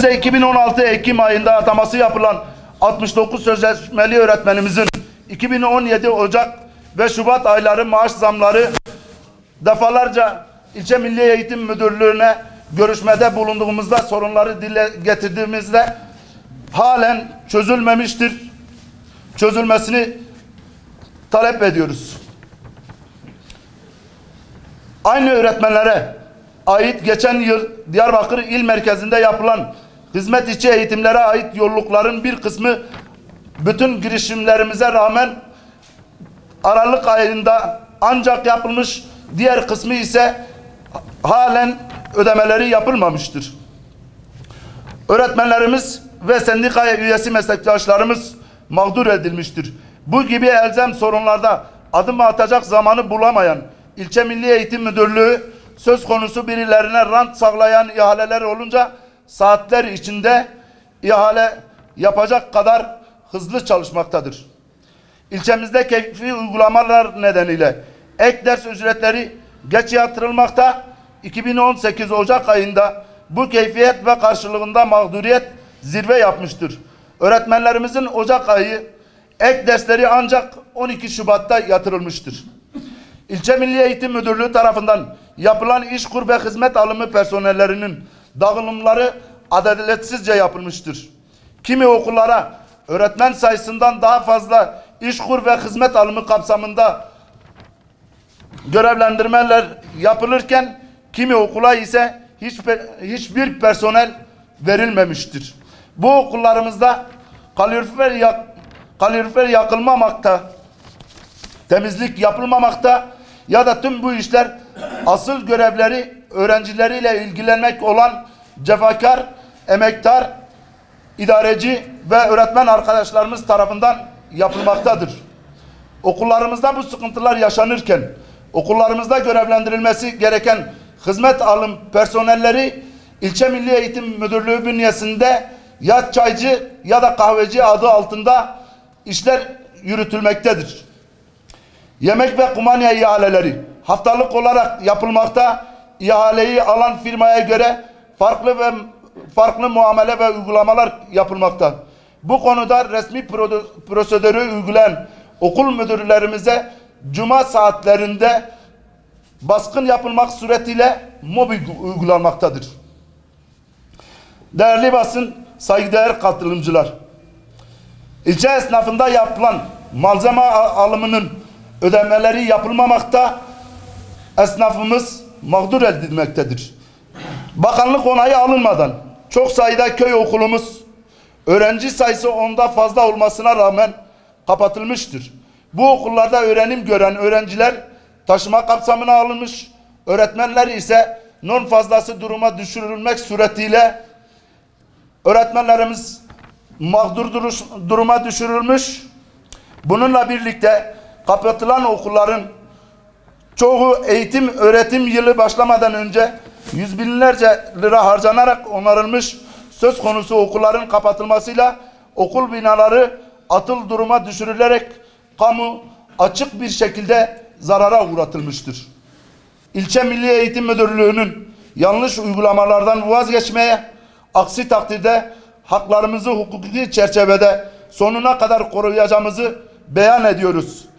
2016 Ekim ayında ataması yapılan 69 sözleşmeli öğretmenimizin 2017 Ocak ve Şubat ayları maaş zamları defalarca İlçe Milli Eğitim Müdürlüğü'ne görüşmede bulunduğumuzda sorunları dile getirdiğimizde halen çözülmemiştir. Çözülmesini talep ediyoruz. Aynı öğretmenlere ait geçen yıl Diyarbakır İl Merkezi'nde yapılan hizmet içi eğitimlere ait yollukların bir kısmı bütün girişimlerimize rağmen Aralık ayında ancak yapılmış, diğer kısmı ise halen ödemeleri yapılmamıştır. Öğretmenlerimiz ve sendika üyesi meslektaşlarımız mağdur edilmiştir. Bu gibi elzem sorunlarda adım atacak zamanı bulamayan İlçe Milli Eğitim Müdürlüğü söz konusu birilerine rant sağlayan ihaleler olunca saatler içinde ihale yapacak kadar hızlı çalışmaktadır. İlçemizde keyfi uygulamalar nedeniyle ek ders ücretleri geç yatırılmakta. 2018 Ocak ayında bu keyfiyet ve karşılığında mağduriyet zirve yapmıştır. Öğretmenlerimizin Ocak ayı ek dersleri ancak 12 Şubat'ta yatırılmıştır. İlçe Milli Eğitim Müdürlüğü tarafından yapılan işkur ve hizmet alımı personellerinin dağılımları adaletsizce yapılmıştır. Kimi okullara öğretmen sayısından daha fazla işkur ve hizmet alımı kapsamında görevlendirmeler yapılırken kimi okula ise hiçbir personel verilmemiştir. Bu okullarımızda kalorifer yakılmamakta, temizlik yapılmamakta ya da tüm bu işler asıl görevleri öğrencileriyle ilgilenmek olan cefakar, emektar, idareci ve öğretmen arkadaşlarımız tarafından yapılmaktadır. Okullarımızda bu sıkıntılar yaşanırken okullarımızda görevlendirilmesi gereken hizmet alım personelleri İlçe Milli Eğitim Müdürlüğü bünyesinde ya çaycı ya da kahveci adı altında işler yürütülmektedir. Yemek ve kumanya ihaleleri haftalık olarak yapılmakta. İhaleyi alan firmaya göre farklı muamele ve uygulamalar yapılmakta. Bu konuda resmi prosedürü uygulayan okul müdürlerimize cuma saatlerinde baskın yapılmak suretiyle mobbing uygulanmaktadır. Değerli basın, saygıdeğer katılımcılar, ilçe esnafında yapılan malzeme alımının ödemeleri yapılmamakta, esnafımız mağdur edilmektedir. Bakanlık onayı alınmadan çok sayıda köy okulumuz öğrenci sayısı onda fazla olmasına rağmen kapatılmıştır. Bu okullarda öğrenim gören öğrenciler taşıma kapsamına alınmış, öğretmenler ise norm fazlası duruma düşürülmek suretiyle öğretmenlerimiz mağdur duruma düşürülmüş. Bununla birlikte kapatılan okulların çoğu eğitim öğretim yılı başlamadan önce yüz binlerce lira harcanarak onarılmış. Söz konusu okulların kapatılmasıyla okul binaları atıl duruma düşürülerek kamu açık bir şekilde zarara uğratılmıştır. İlçe Milli Eğitim Müdürlüğü'nün yanlış uygulamalardan vazgeçmeye, aksi takdirde haklarımızı hukuki çerçevede sonuna kadar koruyacağımızı beyan ediyoruz.